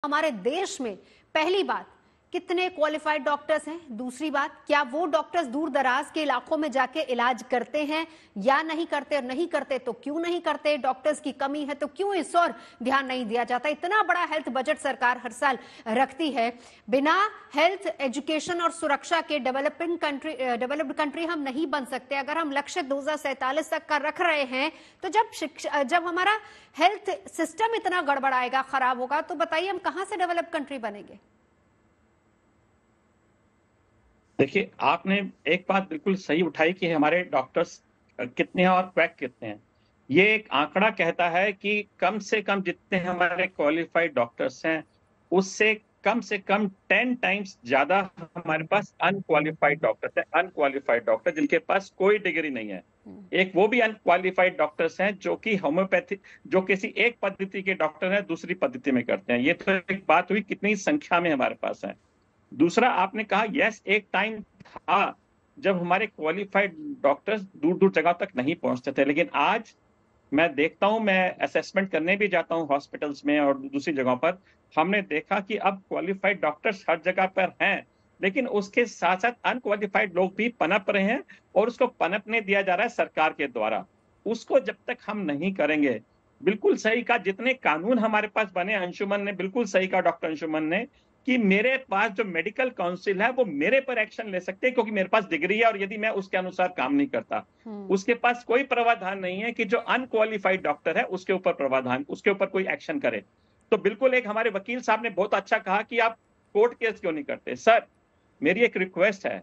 हमारे देश में पहली बात कितने क्वालिफाइड डॉक्टर्स हैं, दूसरी बात क्या वो डॉक्टर्स दूर दराज के इलाकों में जाके इलाज करते हैं या नहीं करते, और नहीं करते तो क्यों नहीं करते, डॉक्टर्स की कमी है तो क्यों इस और ध्यान नहीं दिया जाता। इतना बड़ा हेल्थ बजट सरकार हर साल रखती है। बिना हेल्थ एजुकेशन और सुरक्षा के डेवलप्ड कंट्री हम नहीं बन सकते। अगर हम लक्ष्य 2047 तक का रख रहे हैं तो जब हमारा हेल्थ सिस्टम इतना गड़बड़ाएगा, खराब होगा, तो बताइए हम कहां से डेवलप्ड कंट्री बनेंगे। देखिए, आपने एक बात बिल्कुल सही उठाई कि हमारे डॉक्टर्स कितने हैं और क्वैक कितने हैं। ये एक आंकड़ा कहता है कि कम से कम जितने हमारे क्वालिफाइड डॉक्टर्स हैं, उससे कम से कम 10 टाइम्स ज्यादा हमारे पास अनक्वालिफाइड डॉक्टर्स हैं। अनक्वालिफाइड डॉक्टर जिनके पास कोई डिग्री नहीं है। एक वो भी अनक्वालिफाइड डॉक्टर्स हैं जो कि होम्योपैथी, जो किसी एक पद्धति के डॉक्टर हैं दूसरी पद्धति में करते हैं। ये तो एक बात हुई कितनी संख्या में हमारे पास है। दूसरा, आपने कहा यस, एक टाइम था जब हमारे क्वालिफाइड डॉक्टर्स दूर दूर जगह तक नहीं पहुंचते थे, लेकिन आज मैं देखता हूं, मैं असेसमेंट करने भी जाता हूं हॉस्पिटल्स में और दूसरी जगहों पर, हमने देखा कि अब क्वालिफाइड डॉक्टर्स हर जगह पर हैं, लेकिन उसके साथ साथ अनक्वालिफाइड लोग भी पनप रहे हैं और उसको पनपने दिया जा रहा है सरकार के द्वारा। उसको जब तक हम नहीं करेंगे, बिल्कुल सही कहा, जितने कानून हमारे पास बने, अंशुमन ने बिल्कुल सही कहा, डॉक्टर अंशुमन ने, कि मेरे पास जो मेडिकल काउंसिल है वो मेरे पर एक्शन ले सकते हैं क्योंकि मेरे पास डिग्री है, और यदि मैं उसके अनुसार काम नहीं करता, उसके पास कोई प्रावधान नहीं है कि जो अनक्वालिफाइड डॉक्टर है उसके ऊपर प्रावधान, उसके ऊपर कोई एक्शन करे। तो बिल्कुल, एक हमारे वकील साहब ने बहुत अच्छा कहा कि आप कोर्ट केस क्यों नहीं करते। सर, मेरी एक रिक्वेस्ट है,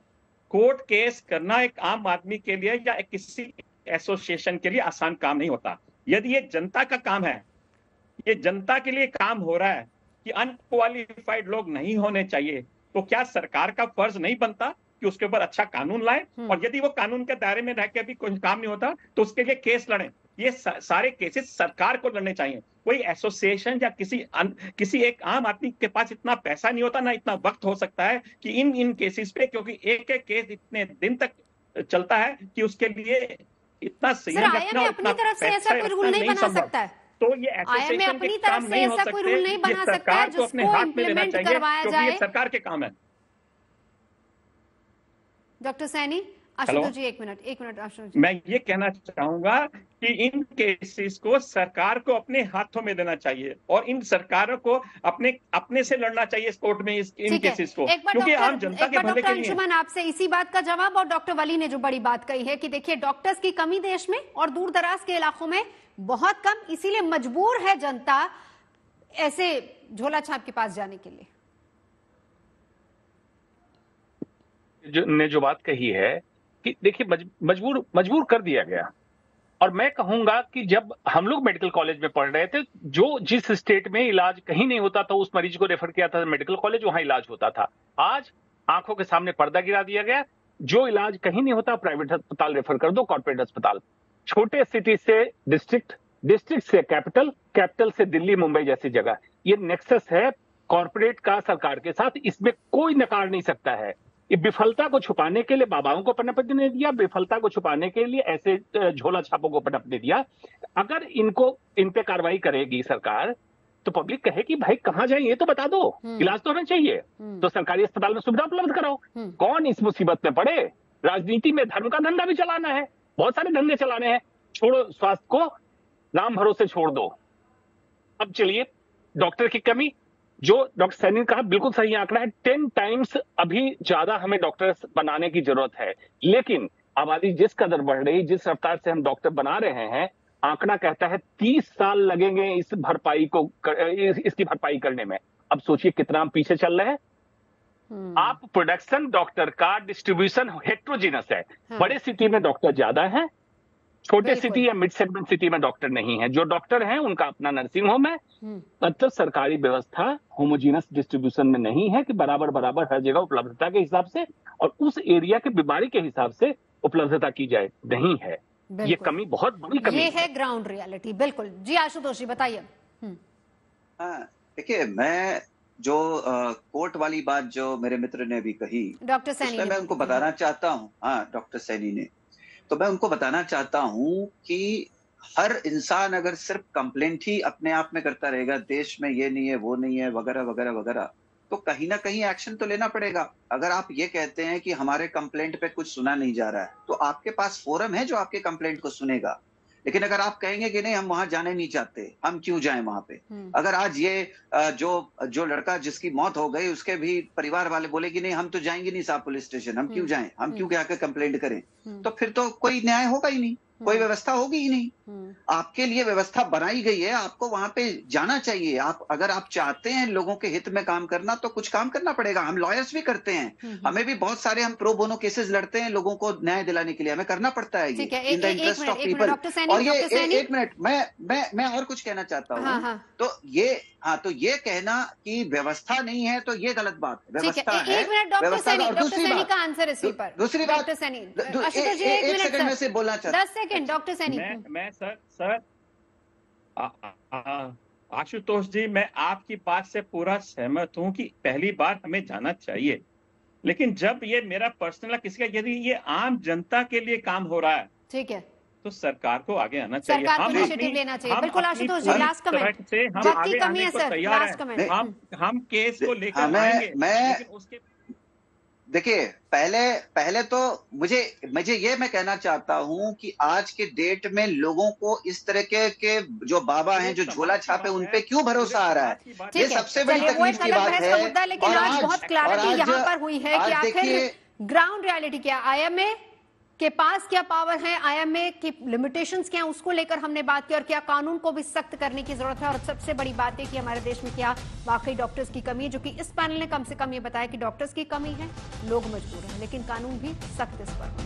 कोर्ट केस करना एक आम आदमी के लिए या किसी एसोसिएशन के लिए आसान काम नहीं होता। यदि ये जनता का काम है, ये जनता के लिए काम हो रहा है कि अनक्वालिफाइड लोग नहीं होने चाहिए, तो क्या सरकार का फर्ज नहीं बनता कि उसके ऊपर अच्छा कानून लाए, और यदि वो कानून के दायरे में रह के भी कोई काम नहीं होता तो उसके लिए केस लड़ें। ये सारे केसेस सरकार को लड़ने चाहिए। कोई एसोसिएशन या किसी एक आम आदमी के पास इतना पैसा नहीं होता, ना इतना वक्त हो सकता है कि इन केसेस पे, क्योंकि एक एक केस इतने दिन तक चलता है कि उसके लिए इतना संयम रखना और अपनी तरफ से ऐसा कोई रूल नहीं बना सकता है। तो ये एसोसिएशन के काम नहीं हो सकते, ये सरकार को अपने हाथ में लेना चाहिए क्योंकि ये सरकार के काम है। डॉक्टर सैनी, आशुतोष जी, एक मिनट आशुतोष जी। मैं ये कहना चाहूंगा कि इन केसेस को सरकार को अपने हाथों में देना चाहिए और इन सरकारों को अपने से लड़ना चाहिए इस कोर्ट में इन केसेस को, क्योंकि आम जनता के भले के लिए। अंशुमन, आपसे इसी बात का जवाब, और डॉक्टर वली ने जो बड़ी बात कही है कि देखिए डॉक्टर्स की कमी देश में और दूर दराज के इलाकों में बहुत कम, इसीलिए मजबूर है जनता ऐसे झोला छाप के पास जाने के लिए। जो बात कही है कि देखिए मजबूर कर दिया गया। और मैं कहूंगा कि जब हम लोग मेडिकल कॉलेज में पढ़ रहे थे, जो जिस स्टेट में इलाज कहीं नहीं होता था उस मरीज को रेफर किया था मेडिकल कॉलेज, वहां इलाज होता था। आज आंखों के सामने पर्दा गिरा दिया गया, जो इलाज कहीं नहीं होता प्राइवेट अस्पताल रेफर कर दो, कॉर्पोरेट अस्पताल। छोटे सिटी से डिस्ट्रिक्ट से कैपिटल से दिल्ली, मुंबई जैसी जगह, ये नेक्सस है कॉर्पोरेट का सरकार के साथ, इसमें कोई नकार नहीं सकता है। ये विफलता को छुपाने के लिए बाबाओं को पनपने दिया, विफलता को छुपाने के लिए ऐसे झोला छापों को पनपने दिया। अगर इन पे कार्रवाई करेगी सरकार तो पब्लिक कहे कि भाई कहां जाए ये तो बता दो, इलाज तो होना चाहिए, तो सरकारी अस्पताल में सुविधा उपलब्ध कराओ। कौन इस मुसीबत में पड़े। राजनीति में धर्म का धंधा भी चलाना है, बहुत सारे धंधे चलाने हैं, छोड़ो स्वास्थ्य को, राम भरोसे छोड़ दो। अब चलिए, डॉक्टर की कमी, जो डॉक्टर सैनी ने कहा बिल्कुल सही आंकड़ा है, 10 टाइम्स अभी ज्यादा हमें डॉक्टर्स बनाने की जरूरत है। लेकिन आबादी जिस कदर बढ़ रही, जिस रफ्तार से हम डॉक्टर बना रहे हैं, आंकड़ा कहता है 30 साल लगेंगे इसकी भरपाई करने में। अब सोचिए कितना हम पीछे चल रहे हैं। आप प्रोडक्शन डॉक्टर का डिस्ट्रीब्यूशन हेट्रोजीनस है। बड़े सिटी में डॉक्टर ज्यादा है, छोटे सिटी या मिड सेगमेंट सिटी में डॉक्टर नहीं है। जो डॉक्टर हैं उनका अपना नर्सिंग होम है। मतलब सरकारी व्यवस्था होमोजीनस डिस्ट्रीब्यूशन में नहीं है कि बराबर हर जगह उपलब्धता के हिसाब से और उस एरिया के बीमारी के हिसाब से उपलब्धता की जाए, नहीं है। ये कमी बहुत बड़ी कमी ये है ग्राउंड रियलिटी। बिल्कुल जी, आशुतोष जी बताइए। देखिए, मैं जो कोर्ट वाली बात जो मेरे मित्र ने भी कही, डॉक्टर सैनी, मैं उनको बताना चाहता हूँ, हाँ डॉक्टर सैनी ने, तो मैं उनको बताना चाहता हूं कि हर इंसान अगर सिर्फ कंप्लेंट ही अपने आप में करता रहेगा, देश में ये नहीं है, वो नहीं है, वगैरह वगैरह वगैरह, तो कहीं ना कहीं एक्शन तो लेना पड़ेगा। अगर आप ये कहते हैं कि हमारे कंप्लेंट पे कुछ सुना नहीं जा रहा है, तो आपके पास फोरम है जो आपके कंप्लेंट को सुनेगा। लेकिन अगर आप कहेंगे कि नहीं हम वहां जाने नहीं चाहते, हम क्यों जाएं वहां पे। अगर आज ये जो लड़का जिसकी मौत हो गई उसके भी परिवार वाले बोले कि नहीं हम तो जाएंगे नहीं साहब पुलिस स्टेशन, हम क्यों जाएं, हम क्यों जाकर कंप्लेंट करें, तो फिर तो कोई न्याय होगा ही नहीं, कोई व्यवस्था होगी ही नहीं। आपके लिए व्यवस्था बनाई गई है, आपको वहां पे जाना चाहिए। आप अगर आप चाहते हैं लोगों के हित में काम करना तो कुछ काम करना पड़ेगा। हम लॉयर्स भी करते हैं, हमें भी बहुत सारे हम प्रो बोनो केसेस लड़ते हैं लोगों को न्याय दिलाने के लिए, हमें करना पड़ता है ये in the interest of people. और ये एक मिनट मैं और कुछ कहना चाहता हूँ। तो ये कहना कि व्यवस्था नहीं है तो ये गलत बात है। व्यवस्था है, एक मिनट डॉक्टर सैनी, दूसरी बात का आंसर इसी पर। दूसरी बात डॉक्टर सैनी, एक सेकंड में से बोलना चाहता हूं। 10 सेकंड डॉक्टर सैनी। मैं सर आशुतोष जी, मैं आपकी बात से पूरा सहमत हूं कि पहली बार हमें जाना चाहिए, लेकिन जब ये मेरा पर्सनल किसी का, यदि ये आम जनता के लिए काम हो रहा है, ठीक है, तो सरकार को आगे आना चाहिए, सरकार को इनिशिएटिव लेना चाहिए। बिल्कुल आशुतोष जी, लास्ट कमेंट से हम वक्त की आगे कमी आने है को सर, तैयार लास्ट कमेंट। हैं। हम केस को लेकर आएंगे, लेकिन उसके देखिए पहले तो मुझे ये मैं कहना चाहता हूं कि आज के डेट में लोगों को इस तरह के जो बाबा हैं जो झोला छापे उन पे क्यों भरोसा आ रहा है, ये सबसे बड़ी तकलीफ की बात है। लेकिन आज बहुत क्लैरिटी यहाँ पर हुई है कि आखिर ग्राउंड रियलिटी क्या, आईएमए के पास क्या पावर है, आईएमए की लिमिटेशंस क्या है, उसको लेकर हमने बात की, और क्या कानून को भी सख्त करने की जरूरत है। और सबसे बड़ी बात है कि हमारे देश में क्या वाकई डॉक्टर्स की कमी है, जो कि इस पैनल ने कम से कम ये बताया कि डॉक्टर्स की कमी है, लोग मजबूर हैं, लेकिन कानून भी सख्त इस पर